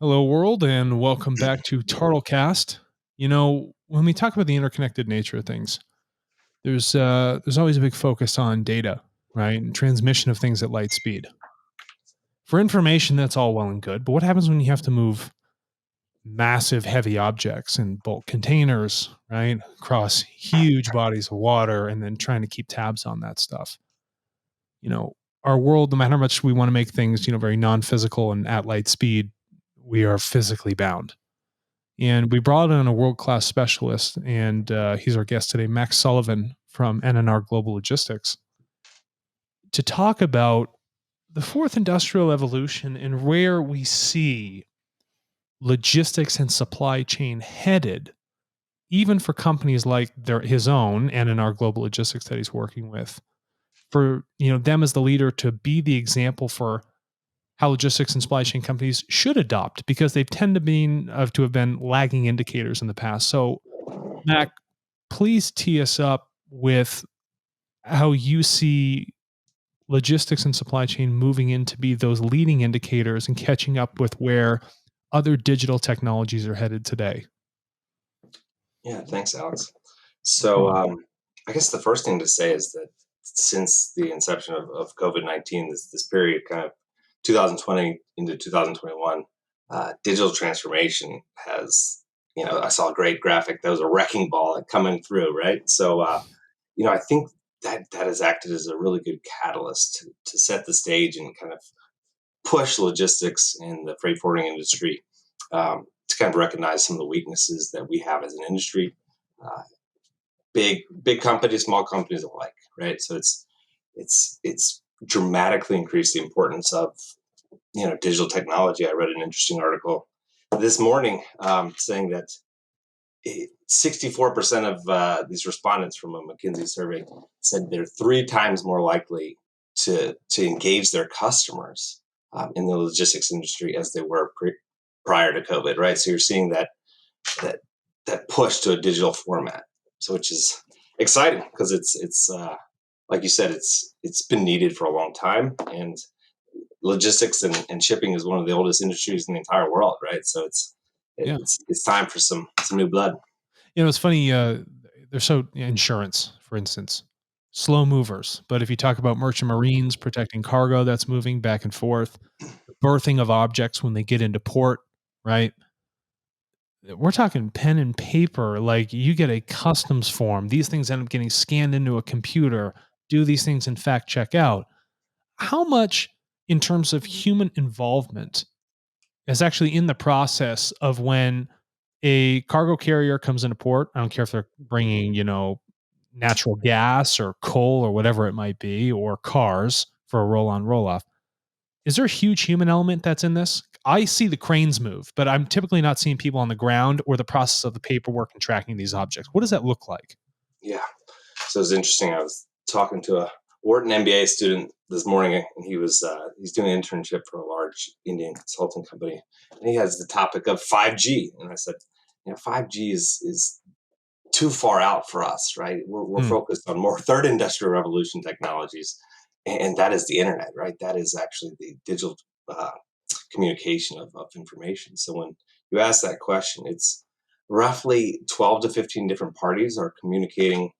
Hello, world, and welcome back to TartleCast. When we talk about the interconnected nature of things, there's always a big focus on data, right, and transmission of things at light speed. For information, that's all well and good, but what happens when you have to move massive, heavy objects in bulk containers, right, across huge bodies of water, and then trying to keep tabs on that stuff? You know, our world, no matter how much we want to make things, very non-physical and at light speed, we are physically bound. And we brought in a world class specialist, and he's our guest today, Mac Sullivan from NNR Global Logistics, to talk about the fourth industrial evolution and where we see logistics and supply chain headed, even for companies like his own NNR Global Logistics that he's working with, for them as the leader to be the example for how logistics and supply chain companies should adopt, because they tend to have been lagging indicators in the past. So, Mac, please tee us up with how you see logistics and supply chain moving in to be those leading indicators and catching up with where other digital technologies are headed today. Yeah, thanks, Alex. So, I guess the first thing to say is that since the inception of COVID-19, this period kind of 2020 into 2021, digital transformation has, I saw a great graphic. That was a wrecking ball coming through, right? So, I think that has acted as a really good catalyst to set the stage and kind of push logistics in the freight forwarding industry, to kind of recognize some of the weaknesses that we have as an industry. Uh, big companies, small companies alike, right? So it's dramatically increased the importance of digital technology. I read an interesting article this morning, saying that 64% of these respondents from a McKinsey survey said they're 3 times more likely to engage their customers in the logistics industry as they were prior to COVID, right? So you're seeing that that push to a digital format, so which is exciting because it's like you said, it's been needed for a long time, and logistics and shipping is one of the oldest industries in the entire world, right? So Yeah. it's time for some new blood. It's funny. They're so insurance, for instance, slow movers. But if you talk about merchant marines protecting cargo that's moving back and forth, the berthing of objects when they get into port, right? We're talking pen and paper. Like, you get a customs form. These things end up getting scanned into a computer. Do these things in fact check out? How much, in terms of human involvement, is actually in the process of when a cargo carrier comes into port? I don't care if they're bringing, natural gas or coal or whatever it might be, or cars for a roll on, roll off. Is there a huge human element that's in this? I see the cranes move, but I'm typically not seeing people on the ground or the process of the paperwork and tracking these objects. What does that look like? Yeah. So it's interesting. I was talking to a Wharton MBA student this morning, and he's doing an internship for a large Indian consulting company, and he has the topic of 5G. And I said, 5G is too far out for us, right? We're Hmm. focused on more third industrial revolution technologies, and that is the internet, right? That is actually the digital uh, communication of information. So when you ask that question, it's roughly 12 to 15 different parties are communicating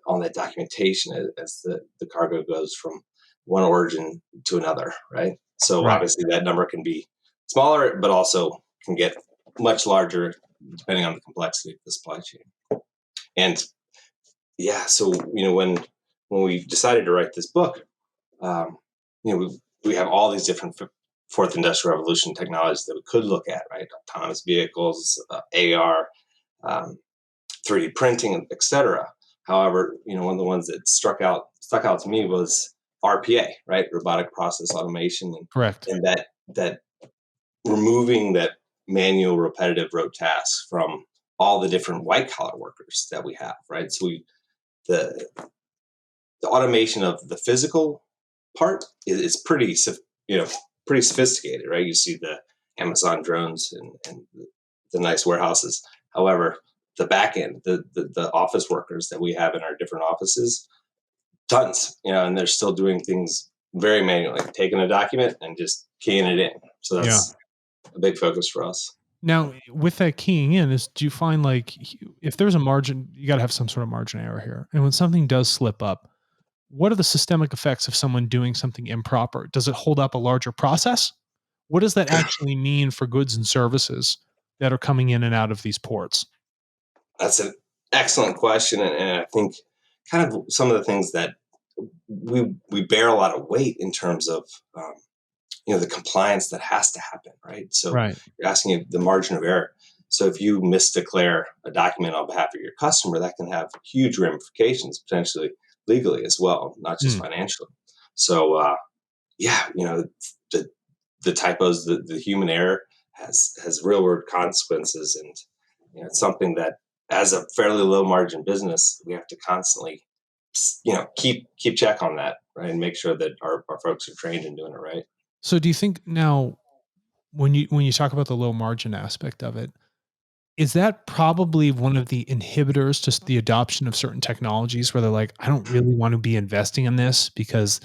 on that documentation as the cargo goes from one origin to another, right? So Right. obviously that number can be smaller, but also can get much larger depending on the complexity of the supply chain. And yeah, so when we decided to write this book, um, we have all these different fourth industrial revolution technologies that we could look at, right? Autonomous vehicles, AR, um, 3D printing, etc. However, one of the ones that stuck out to me was RPA, right? Robotic process automation, Correct. and that removing that manual, repetitive, rote tasks from all the different white collar workers that we have, right? So the the automation of the physical part is pretty pretty sophisticated, right? You see the Amazon drones and the nice warehouses. However, the back end, the office workers that we have in our different offices, tons, and they're still doing things very manually, taking a document and just keying it in. So Yeah. a big focus for us. Now, with that keying in, do you find like if there's a margin, you got to have some sort of margin error here. And when something does slip up, what are the systemic effects of someone doing something improper? Does it hold up a larger process? What does that actually mean for goods and services that are coming in and out of these ports? That's an excellent question, and I think kind of some of the things that we bear a lot of weight in terms of um, the compliance that has to happen, right? So Right. you're asking the margin of error. So if you misdeclare a document on behalf of your customer, that can have huge ramifications, potentially legally as well, not just Mm. financially. So yeah, the the typos, the human error has real world consequences, and it's something that as a fairly low margin business, we have to constantly keep check on that, right, and make sure that our folks are trained in doing it right. So do you think now when you talk about the low margin aspect of it, is that probably one of the inhibitors to the adoption of certain technologies where they're like, I don't really want to be investing in this because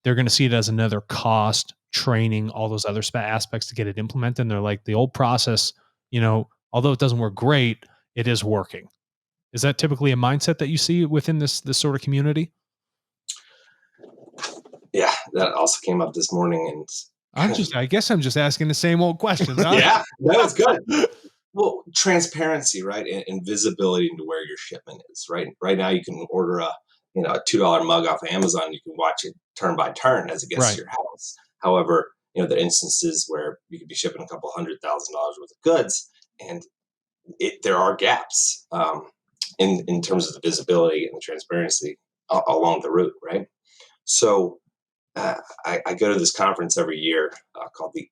they're going to see it as another cost, training, all those other aspects to get it implemented. And they're like, the old process, although it doesn't work great, it is working. Is that typically a mindset that you see within this sort of community? Yeah, that also came up this morning, and kind of I guess I'm just asking the same old questions, huh? yeah, no, it's good. Well, transparency, right, and visibility into where your shipment is. Right now, you can order a $2 mug off of Amazon. You can watch it turn by turn as it gets to Right. your house. However, the instances where you could be shipping a couple $100,000 worth of goods, and there are gaps in terms of the visibility and the transparency along the route, right? So I go to this conference every year called the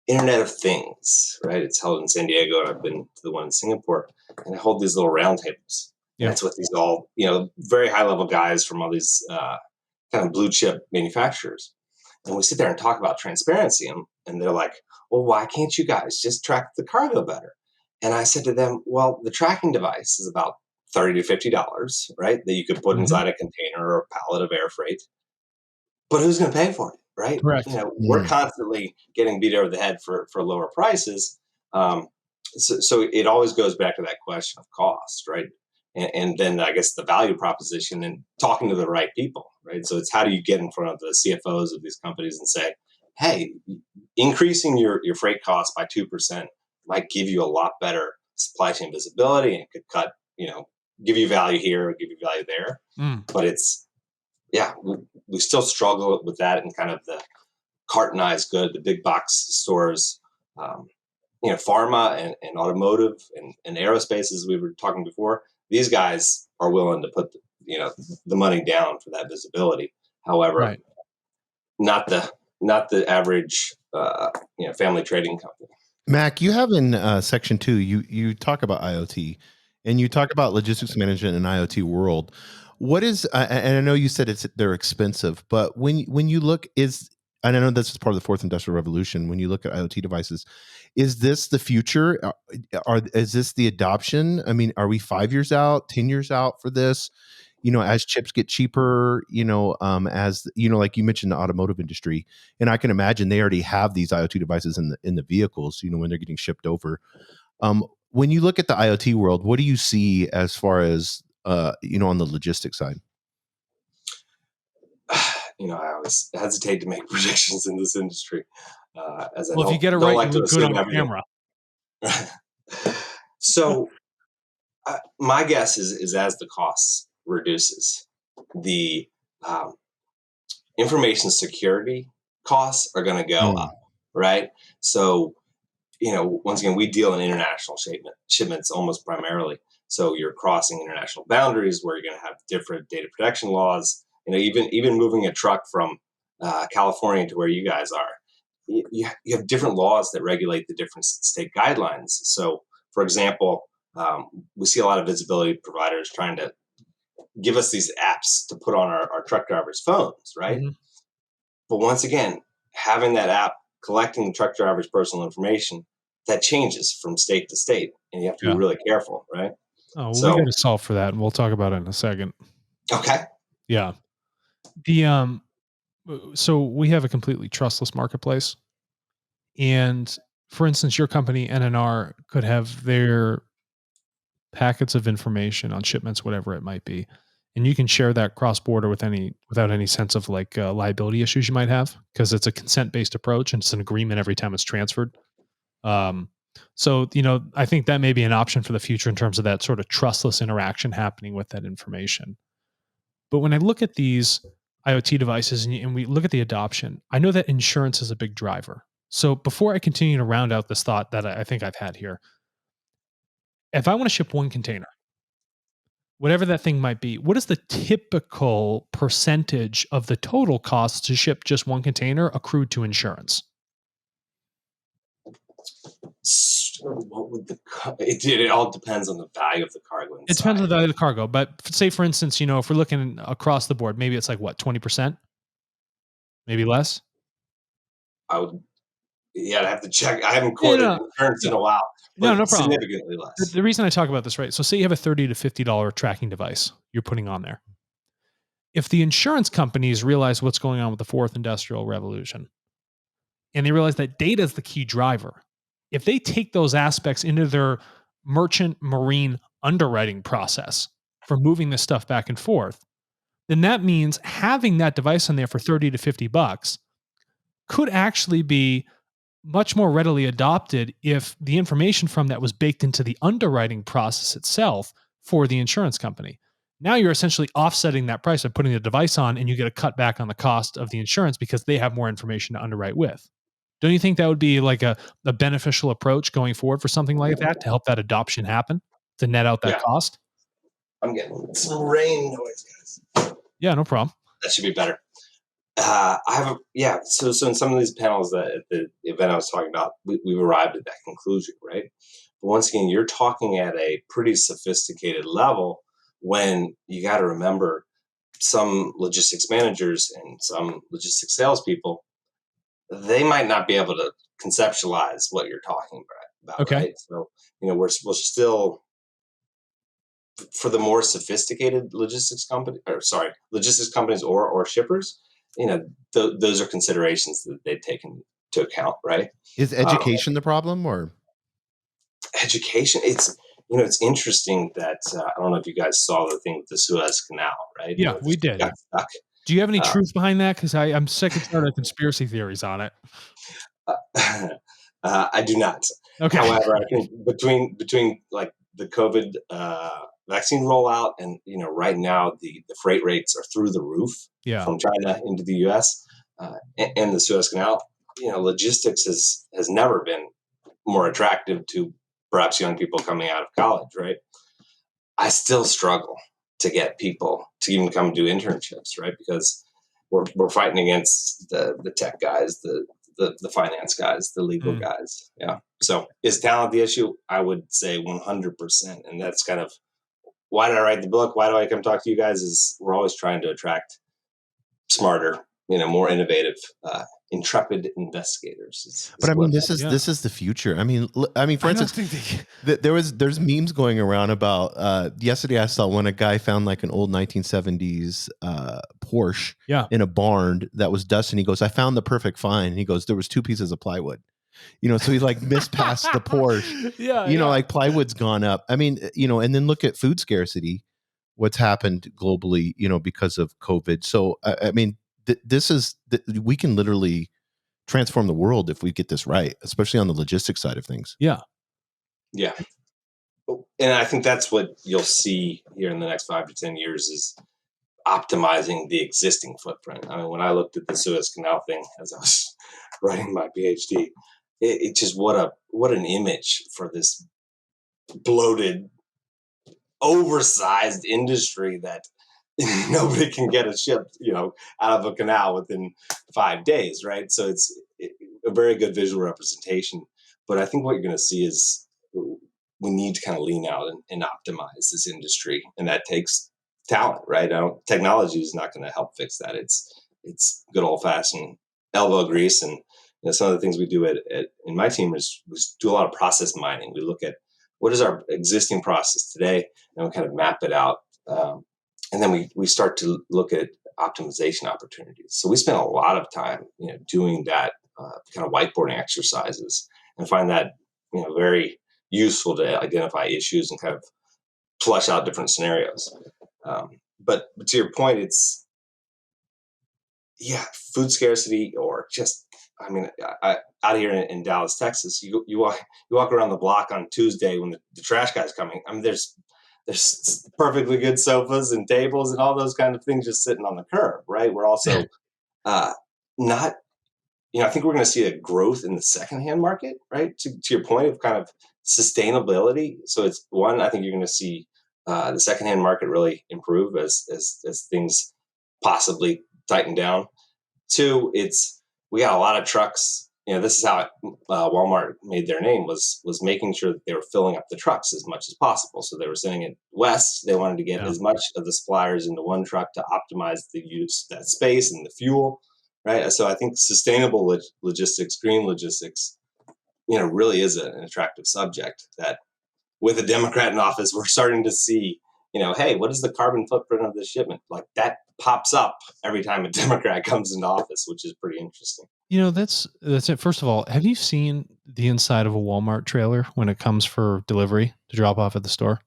Internet of Things, right? It's held in San Diego, and I've been to the one in Singapore, and I hold these little roundtables, and Yep. it's with these all very high level guys from all these kind of blue chip manufacturers, and we sit there and talk about transparency, and they're like, "Well, why can't you guys just track the cargo better?" And I said to them, "Well, the tracking device is about $30 to $50, right? That you could put Mhm. inside a container or a pallet of air freight, but who's going to pay for it, right? Correct. We're Mm. constantly getting beat over the head for lower prices. Um, so it always goes back to that question of cost, right? And then I guess the value proposition and talking to the right people, right? So it's how do you get in front of the CFOs of these companies and say, hey, increasing your freight costs by 2% might give you a lot better supply chain visibility and could give you value here, give you value there. Mm. But it's yeah, we still struggle with that in kind of the cartonized good, the big box stores, um, pharma and automotive and aerospace, as we were talking before. These guys are willing to put the money down for that visibility. However, Right. not the average family trading company. Mac, you have in section 2, you talk about IoT and you talk about logistics management in IoT world. What is and I know you said they're expensive, but when you look is and I know this is part of the fourth industrial revolution. When you look at IoT devices, is this the future? Is this the adoption? I mean, are we 5 years out, 10 years out for this? As chips get cheaper, as like you mentioned, the automotive industry, and I can imagine they already have these IoT devices in the vehicles, when they're getting shipped over. When you look at the IoT world, what do you see as far as on the logistics side? I always hesitate to make predictions in this industry, as I Well, if you don't get it don't right, you like to look good assume on everything. camera. So my guess is as the costs reduces, the um, information security costs are going to go Mm, up, right? So once again, we deal in international shipments almost primarily. So you're crossing international boundaries where you're going to have different data protection laws. Even moving a truck from California to where you guys are, you have different laws that regulate the different state guidelines. So, for example, we see a lot of visibility providers trying to give us these apps to put on our truck drivers' phones, right? Mhm. But once again, having that app collecting the truck driver's personal information, that changes from state to state, and you have to be Yeah. really careful, right? Oh, well, we got So, to solve for that, and we'll talk about it in a second. okay, Yeah. The so we have a completely trustless marketplace, and for instance, your company, NNR, could have their packets of information on shipments, whatever it might be, and you can share that cross-border without any sense of like liability issues you might have, because it's a consent-based approach and it's an agreement every time it's transferred. Um, so, I think that may be an option for the future in terms of that sort of trustless interaction happening with that information. But when I look at these IoT devices and we look at the adoption, I know that insurance is a big driver. So before I continue to round out this thought that I think I've had here, if I want to ship one container, whatever that thing might be, what is the typical percentage of the total cost to ship just one container accrued to insurance? What would it all depends on the value of the cargo It depends on inside. the value of the cargo, but say for instance, if we're looking across the board, maybe it's like what, 20%, maybe less. I would, yeah, I'd have to check. I haven't Yeah, quoted no, insurance no, in a while, no, but no problem. significantly The, less. the reason I talk about this, right? So say you have a $30 to $50 tracking device you're putting on there. If the insurance companies realize what's going on with the fourth industrial revolution and they realize that data is the key driver, if they take those aspects into their merchant marine underwriting process for moving this stuff back and forth, then that means having that device on there for 30 to $50 could actually be much more readily adopted if the information from that was baked into the underwriting process itself for the insurance company. Now you're essentially offsetting that price by putting the device on, and you get a cut back on the cost of the insurance because they have more information to underwrite with. Don't you think that would be like a beneficial approach going forward for something like that to help that adoption happen, to net out that Yeah, cost? I'm getting some rain noise, guys. Yeah, no problem. That should be better. I have So in some of these panels that at the event I was talking about, we've arrived at that conclusion, right? But once again, you're talking at a pretty sophisticated level when you got to remember some logistics managers and some logistics salespeople, they might not be able to conceptualize what you're talking about, Okay. right? So, we're still, for the more sophisticated logistics companies or shippers, those are considerations that they take into account, right? Is Um, education the problem, or Education, it's interesting that I don't know if you guys saw the thing with the Suez Canal, right? Yeah, The we ship did. got stuck. Do you have any Uh, truth behind that? Because I'm sick and tired of conspiracy theories on it. I do not. Okay. However, I think between like the COVID vaccine rollout and right now the freight rates are through the roof Yeah. from China into the U.S. And the Suez Canal. Logistics has never been more attractive to perhaps young people coming out of college, right? I still struggle to get people to even come do internships, right? Because we're fighting against the tech guys, the finance guys, the legal Mm. guys. Yeah. So is talent the issue? I would say 100%. And that's kind of why did I write the book? Why do I come talk to you guys? Is we're always trying to attract smarter, more innovative, intrepid investigators. but Is I mean, what Yeah. this is the future. I mean, for I don't instance, think they. there's memes going around about yesterday I saw when a guy found like an old 1970s Porsche Yeah. in a barn that was dust, and he goes, I found the perfect find. And he goes, there was two pieces of plywood. So he like missed past the Porsche. Yeah. Yeah. Like plywood's gone up. I mean, and then look at food scarcity, what's happened globally, because of COVID. So I mean, we can literally transform the world if we get this right, especially on the logistics side of things. Yeah. Yeah. And I think that's what you'll see here in the next 5 to 10 years is optimizing the existing footprint. I mean, when I looked at the Suez Canal thing as I was writing my PhD, it just what an image for this bloated, oversized industry that nobody can get a ship, out of a canal within 5 days, right? So it's a very good visual representation. But I think what you're going to see is we need to kind of lean out and optimize this industry, and that takes talent, right? Technology is not going to help fix that. It's good old fashioned elbow grease, and some of the things we do in my team is we do a lot of process mining. We look at what is our existing process today, and we kind of map it out, and then we start to look at optimization opportunities. So we spend a lot of time, doing that kind of whiteboarding exercises and find that very useful to identify issues and kind of flush out different scenarios. But to your point, it's food scarcity, or just, out here in Dallas, Texas, you walk around the block on Tuesday when the trash guy's coming. I mean, there's perfectly good sofas and tables and all those kind of things just sitting on the curb, right? We're also not, I think we're going to see a growth in the secondhand market, right? To your point of kind of sustainability. So it's one, I think you're going to see the secondhand market really improve as things possibly tighten down. Two, we got a lot of trucks. This is how Walmart made their name, was making sure that they were filling up the trucks as much as possible. So they were sending it west. They wanted to get as much of the suppliers into one truck to optimize the use of that space and the fuel, right? So I think sustainable logistics, green logistics, really is an attractive subject that, with a Democrat in office, we're starting to see, hey, what is the carbon footprint of this shipment? Like, that pops up every time a Democrat comes into office, which is pretty interesting. That's it. First of all, have you seen the inside of a Walmart trailer when it comes for delivery to drop off at the store?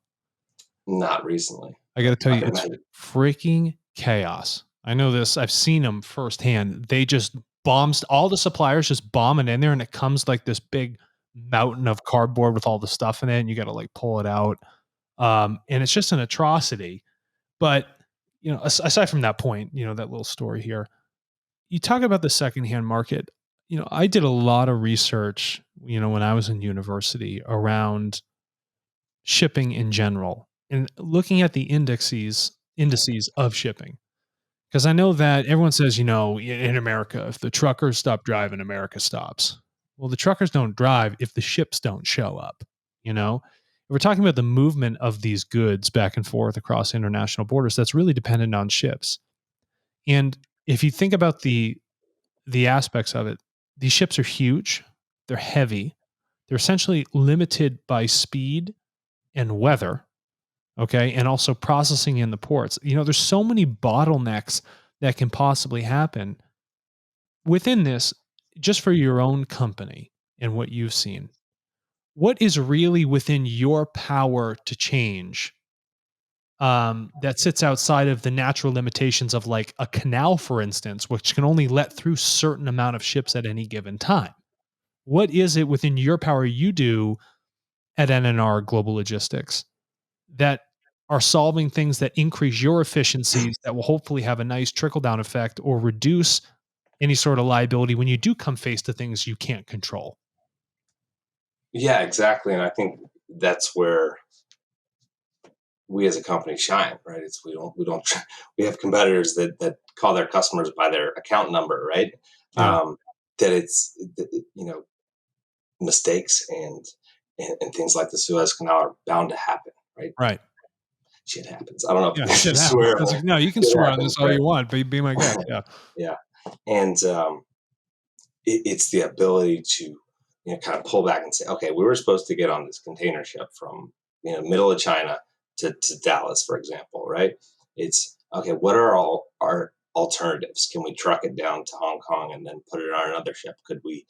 Not recently. I got to tell I you, can it's imagine. freaking chaos. I know this. I've seen them firsthand. They just bombs all the suppliers, just bomb it in there, and it comes like this big mountain of cardboard with all the stuff in it, and you got to like pull it out. And it's just an atrocity. But aside from that point, that little story here, you talk about the secondhand market. I did a lot of research, when I was in university, around shipping in general and looking at the indices of shipping. Because I know that everyone says, in America, if the truckers stop driving, America stops. Well, the truckers don't drive if the ships don't show up. If we're talking about the movement of these goods back and forth across international borders, that's really dependent on ships. And if you think about the aspects of it, these ships are huge, they're heavy, they're essentially limited by speed and weather, okay, and also processing in the ports. There's so many bottlenecks that can possibly happen within this. Just for your own company and what you've seen, what is really within your power to change, that sits outside of the natural limitations of like a canal, for instance, which can only let through certain amount of ships at any given time? What is it within your power you do at NNR Global Logistics that are solving things that increase your efficiencies, that will hopefully have a nice trickle down effect or reduce any sort of liability when you do come face to things you can't control? Yeah, exactly. And I think that's where we as a company shine, right? We have competitors that call their customers by their account number, right? Yeah. That it's, mistakes and things like the Suez Canal are bound to happen, right? Right. Shit happens. I don't know Yeah. if you Shit happens. swear. That's like, no, you can Shit swear on happens, this all right? you want, but be my guest. Yeah. Yeah. And it's the ability to, kind of pull back and say, okay, we were supposed to get on this container ship from, middle of China to Dallas, for example, right? It's okay. What are all our alternatives? Can we truck it down to Hong Kong and then put it on another ship? Could we,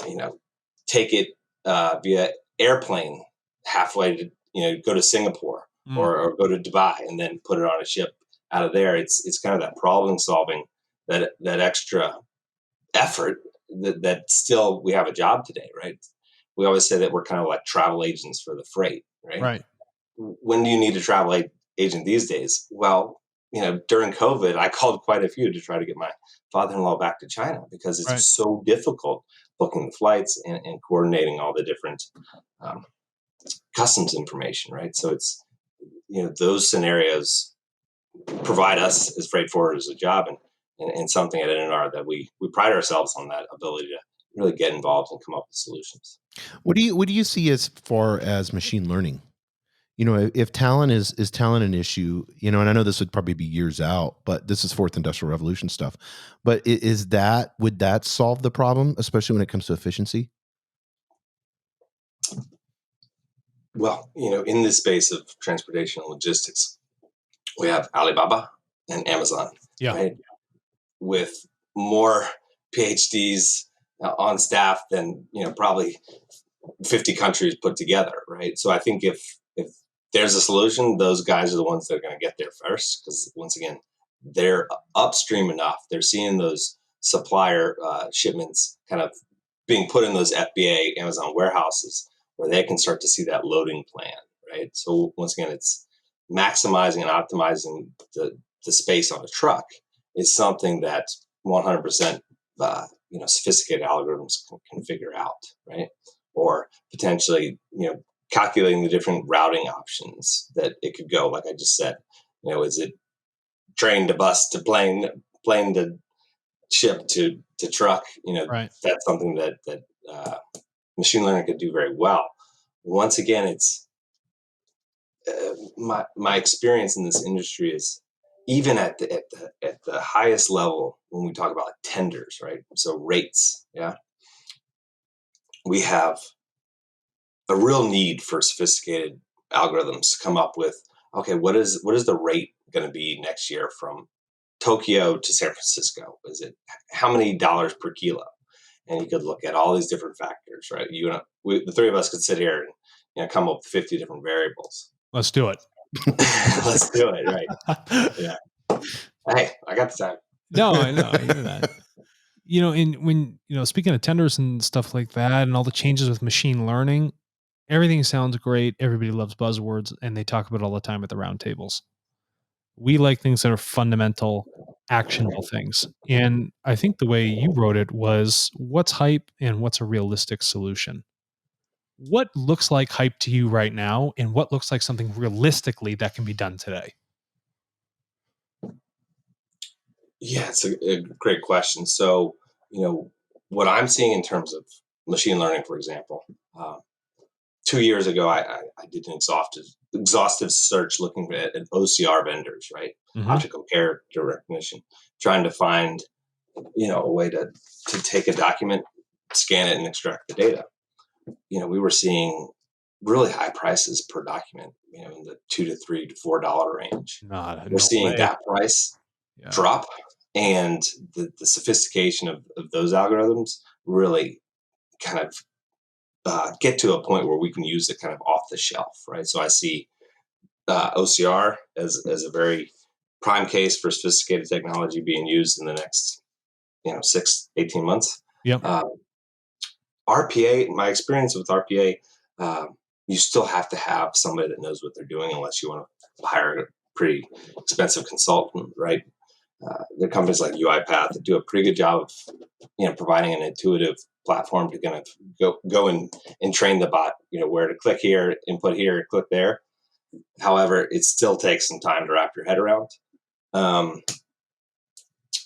you know, take it via airplane halfway to, go to Singapore, Mm. or go to Dubai and then put it on a ship out of there? It's kind of that problem solving, that extra effort that still we have a job today, right? We always say that we're kind of like travel agents for the freight, right? Right. When do you need a travel agent these days? Well, during COVID, I called quite a few to try to get my father-in-law back to China because Right. it's so difficult booking the flights and coordinating all the different um, customs information, right? So it's, those scenarios provide us as freight forwarders a job, and something at NNR that we pride ourselves on, that ability to really get involved and come up with solutions. What do you see as far as machine learning? If talent is talent an issue, and I know this would probably be years out, but this is fourth industrial revolution stuff. But would that solve the problem, especially when it comes to efficiency? Well, in this space of transportation and logistics, we have Alibaba and Amazon, Yeah. right? With more PhDs on staff than probably 50 countries put together, right? So I think if there's a solution, those guys are the ones that are going to get there first, because once again, they're upstream enough. They're seeing those supplier shipments kind of being put in those FBA Amazon warehouses where they can start to see that loading plan, right? So once again, it's maximizing and optimizing the space on a truck is something that 100% sophisticated algorithms can figure out, right? Or potentially calculating the different routing options that it could go. Like I just said, is it train to bus to plane to ship to truck? Right. That's something that machine learning could do very well. Once again, it's my experience in this industry is even at the highest level when we talk about like tenders, right? So rates, yeah, we have a real need for sophisticated algorithms to come up with, okay, what is the rate going to be next year from Tokyo to San Francisco? Is it how many dollars per kilo? And you could look at all these different factors, right? The three of us could sit here and come up with 50 different variables. Let's do it. Let's do it, right? Yeah. Hey, I got the time. No, I know. I hear that. And when, speaking of tenders and stuff like that and all the changes with machine learning, everything sounds great. Everybody loves buzzwords and they talk about it all the time at the roundtables. We like things that are fundamental, actionable things. And I think the way you wrote it was what's hype and what's a realistic solution. What looks like hype to you right now and what looks like something realistically that can be done today? Yeah, it's a great question. So, what I'm seeing in terms of machine learning, for example, 2 years ago, I did an exhaustive search looking at OCR vendors, right? Mhm. Optical character recognition, trying to find, a way to take a document, scan it, and extract the data. We were seeing really high prices per document, in the $2 to $3 to $4 range. We're No seeing way. that price Yeah. drop, and the sophistication of those algorithms really kind of get to a point where we can use it kind of off the shelf, right? So I see OCR as a very prime case for sophisticated technology being used in the next 6-18 months. Yep. RPA, my experience with RPA, you still have to have somebody that knows what they're doing unless you want to hire a pretty expensive consultant, right? There are companies like UiPath that do a pretty good job of providing an intuitive platform to kind of go and train the bot, where to click here, input here, click there. However, it still takes some time to wrap your head around.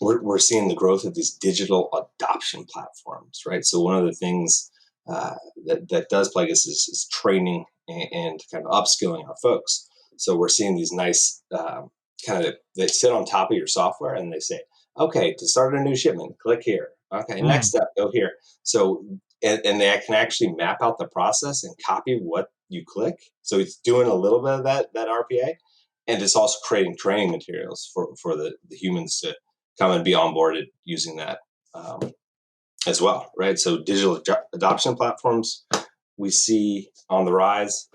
We're seeing the growth of these digital adoption platforms, right? So one of the things that does plague us is training and kind of upskilling our folks. So we're seeing these nice kind of, they sit on top of your software and they say, okay, to start a new shipment, click here. Okay, next step, go here. So, and they can actually map out the process and copy what you click. So it's doing a little bit of that RPA, and it's also creating training materials for the humans to come and be onboarded using that as well, right? So digital adoption platforms we see on the rise.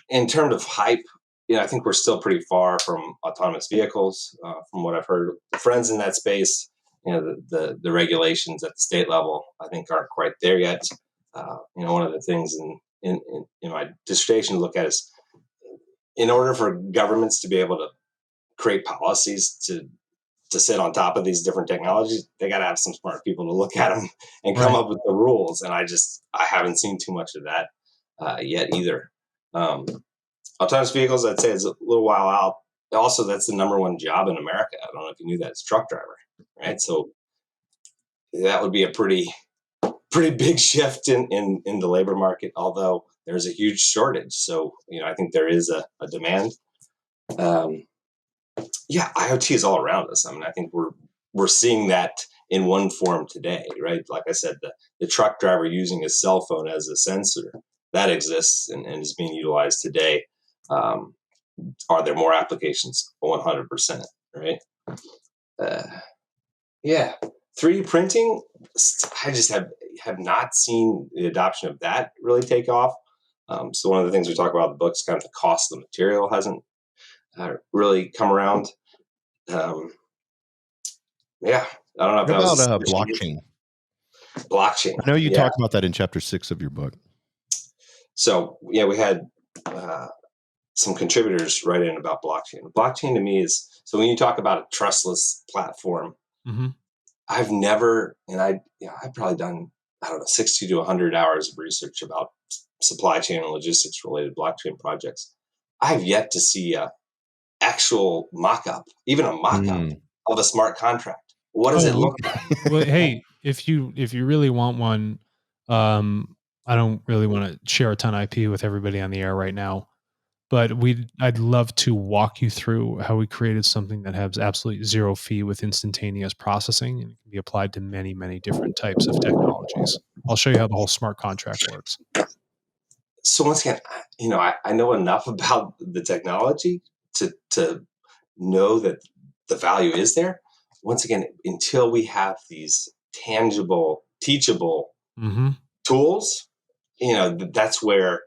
In terms of hype, I think we're still pretty far from autonomous vehicles. From what I've heard, friends in that space, the regulations at the state level, I think aren't quite there yet. One of the things in my dissertation to look at is, in order for governments to be able to create policies to sit on top of these different technologies, they got to have some smart people to look at them and come Right. up with the rules. And I haven't seen too much of that yet either. Autonomous vehicles, I'd say, is a little while out. Also, that's the number one job in America. I don't know if you knew that. It's truck driver, right? So that would be a pretty big shift in the labor market, although there's a huge shortage. So, I think there is a demand. IoT is all around us. I mean, I think we're seeing that in one form today, right? Like I said, the truck driver using his cell phone as a sensor, that exists and is being utilized today. Are there more applications? 100%, right? 3D printing, I just have not seen the adoption of that really take off. So one of the things we talk about in the book is kind of the cost of the material hasn't really come around. Yeah, I don't know if What that was about a sufficient blockchain? blockchain. I know you Yeah. talk about that in chapter 6 of your book. So yeah, we had some contributors write in about blockchain. Blockchain to me is, so when you talk about a trustless platform, Mm-hmm. I've never, and I've probably done, I don't know, 60 to 100 hours of research about supply chain and logistics related blockchain projects. I've yet to see a actual mock-up, even a mock-up Mm. of a smart contract. What does it Oh, look like? well, hey, if you really want one, I don't really want to share a ton of IP with everybody on the air right now, but I'd love to walk you through how we created something that has absolutely zero fee with instantaneous processing, and it can be applied to many, many different types of technologies. I'll show you how the whole smart contract works. So once again, I know enough about the technology to know that the value is there. Once again, until we have these tangible, teachable Mm-hmm. tools, that's where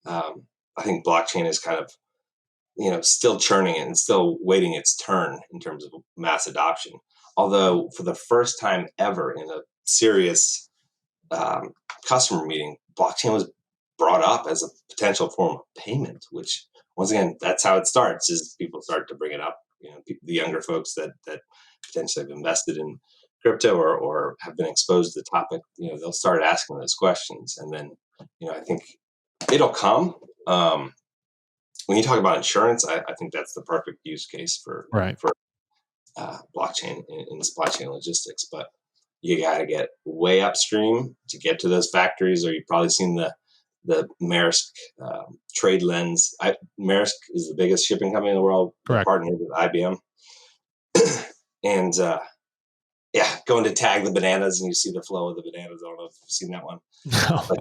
I think blockchain is kind of still churning and still waiting its turn in terms of mass adoption. Although for the first time ever in a serious um, customer meeting, blockchain was brought up as a potential form of payment, which once again, that's how it starts, is people start to bring it up. The younger folks that potentially have invested in crypto or have been exposed to the topic, they'll start asking those questions. And then, I think it'll come. When you talk about insurance, I think that's the perfect use case for Right. blockchain in supply chain logistics. But you got to get way upstream to get to those factories, or you've probably seen the Maersk trade lens. Maersk is the biggest shipping company in the world. They're Correct. partnered with IBM, and going to tag the bananas, and you see the flow of the bananas. I don't know if you've seen that one. No. But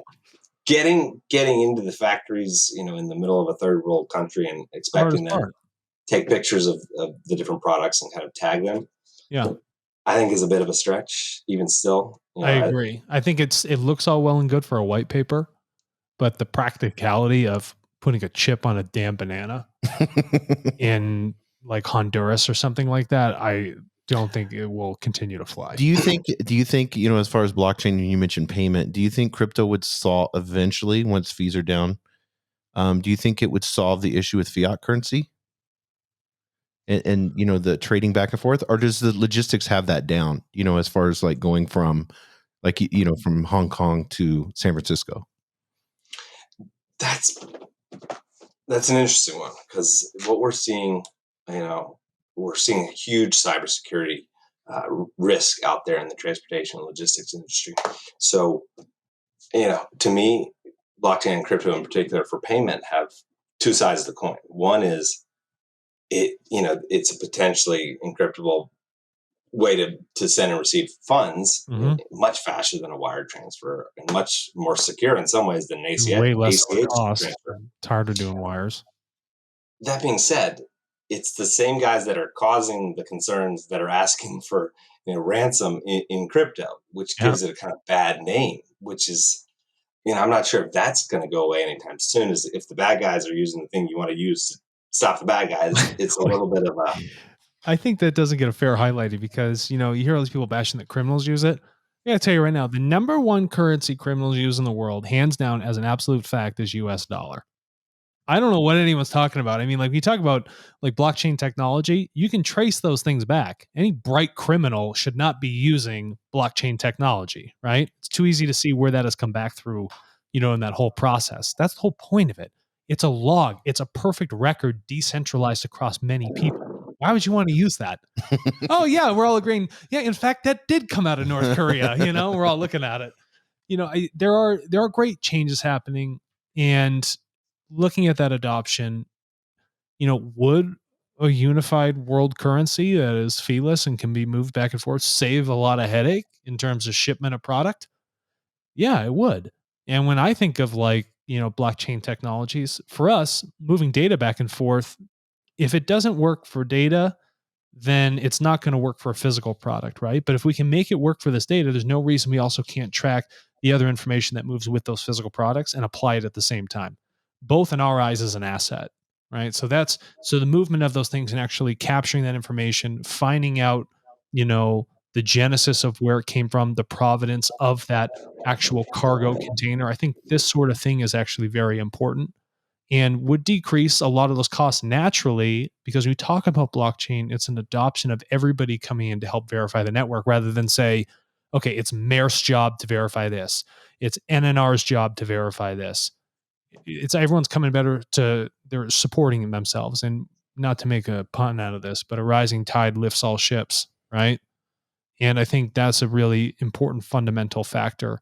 getting into the factories, in the middle of a third world country, and The hardest expecting them to part. take pictures of the different products and kind of tag them, Yeah. I think is a bit of a stretch, even still. I agree. I think it looks all well and good for a white paper, but the practicality of putting a chip on a damn banana in like Honduras or something like that, I don't think it will continue to fly. Do you think, as far as blockchain, you mentioned payment, do you think crypto would solve eventually once fees are down? Do you think it would solve the issue with fiat currency and the trading back and forth, or does the logistics have that down, as far as like going from like, from Hong Kong to San Francisco? That's an interesting one, because what we're seeing, we're seeing a huge cybersecurity risk out there in the transportation and logistics industry. So, to me, blockchain and crypto in particular for payment have two sides of the coin. One is it's a potentially encryptable way to send and receive funds Mhm. much faster than a wire transfer, and much more secure in some ways than an Way less of a ACH cost. transfer. It's harder doing wires. That being said, it's the same guys that are causing the concerns that are asking for ransom in crypto, which Yeah. gives it a kind of bad name. Which is, I'm not sure if that's going to go away anytime soon. Is if the bad guys are using the thing you want to use to stop the bad guys, it's a little bit of a I think that doesn't get a fair highlighting because, you hear all these people bashing that criminals use it. I gotta tell you right now, the number one currency criminals use in the world, hands down as an absolute fact, is US dollar. I don't know what anyone's talking about. I mean, like, we talk about like blockchain technology, you can trace those things back. Any bright criminal should not be using blockchain technology, right? It's too easy to see where that has come back through, in that whole process. That's the whole point of it. It's a log, it's a perfect record decentralized across many people. Why would you want to use that? Oh, yeah, we're all agreeing. Yeah, in fact, that did come out of North Korea. We're all looking at it. There are great changes happening, and looking at that adoption, would a unified world currency that is feeless and can be moved back and forth save a lot of headache in terms of shipment of product? Yeah, it would. And when I think of like, blockchain technologies, for us, moving data back and forth, if it doesn't work for data, then it's not going to work for a physical product, right? But if we can make it work for this data, there's no reason we also can't track the other information that moves with those physical products and apply it at the same time. Both in our eyes as an asset, right? So the movement of those things and actually capturing that information, finding out, the genesis of where it came from, the provenance of that actual cargo container. I think this sort of thing is actually very important and would decrease a lot of those costs naturally, because when we talk about blockchain, it's an adoption of everybody coming in to help verify the network rather than say, okay, it's Maersk's job to verify this. It's NNR's job to verify this. It's everyone's coming better to, they're supporting themselves. And not to make a pun out of this, but a rising tide lifts all ships, right? And I think that's a really important fundamental factor.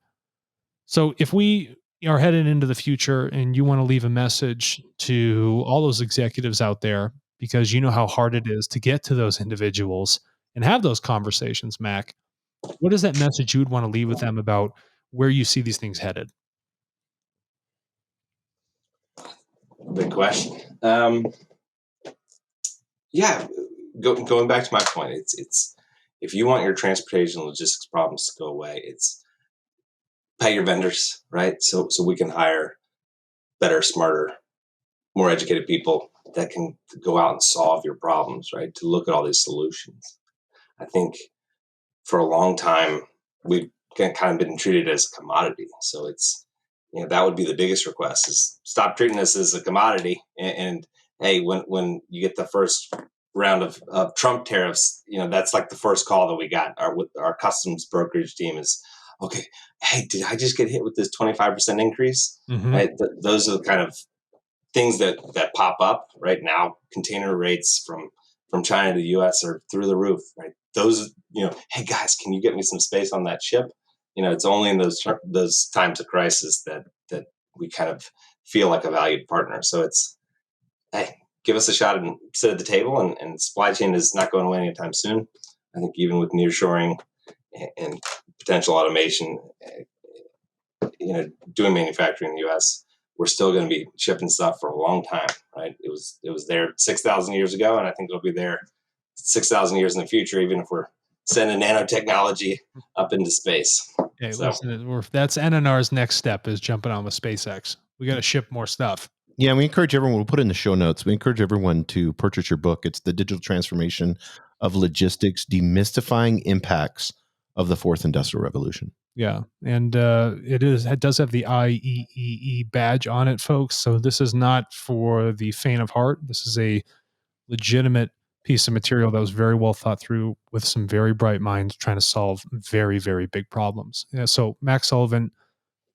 So if we are headed into the future and you want to leave a message to all those executives out there, because you know how hard it is to get to those individuals and have those conversations, Mac, what is that message you would want to leave with them about where you see these things headed? Big question. Yeah, going back to my point, it's if you want your transportation logistics problems to go away, it's pay your vendors, right? So we can hire better, smarter, more educated people that can go out and solve your problems, right? To look at all these solutions. I think for a long time we've kind of been treated as a commodity. So it's that would be the biggest request is stop treating us as a commodity. And hey, when you get the first round of Trump tariffs, that's like the first call that we got. Our customs brokerage team is okay. Hey, did I just get hit with this 25% increase? Mm-hmm. Right, those are the kind of things that pop up right now. Container rates from China to the US are through the roof, right? Those, hey guys, can you get me some space on that ship? It's only in those times of crisis that we kind of feel like a valued partner. So it's, hey, give us a shot and sit at the table, and supply chain is not going away anytime soon. I think even with nearshoring and potential automation, doing manufacturing in the US, we're still going to be shipping stuff for a long time, right? It was there 6,000 years ago, and I think it'll be there 6,000 years in the future, even if we're sending nanotechnology up into space. Hey, So listen, that's NNR's next step is jumping on with SpaceX. We got to ship more stuff. Yeah, we encourage everyone, we'll put in the show notes. We encourage everyone to purchase your book. It's The Digital Transformation of Logistics, Demystifying Impacts of the Fourth Industrial Revolution. Yeah, and it does have the IEEE badge on it, folks. So this is not for the faint of heart. This is a legitimate piece of material that was very well thought through with some very bright minds trying to solve very, very big problems. Yeah, so Mac Sullivan,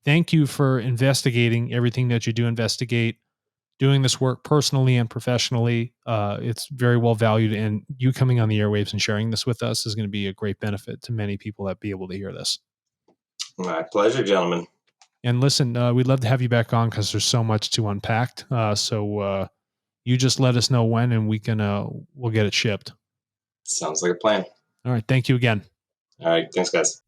thank you for investigating everything that you do investigate, doing this work personally and professionally. It's very well valued, and you coming on the airwaves and sharing this with us is going to be a great benefit to many people that be able to hear this. my pleasure, gentlemen. And listen, we'd love to have you back on because there's so much to unpack. So you just let us know when, and we'll get it shipped. Sounds like a plan. All right. Thank you again. All right. Thanks, guys.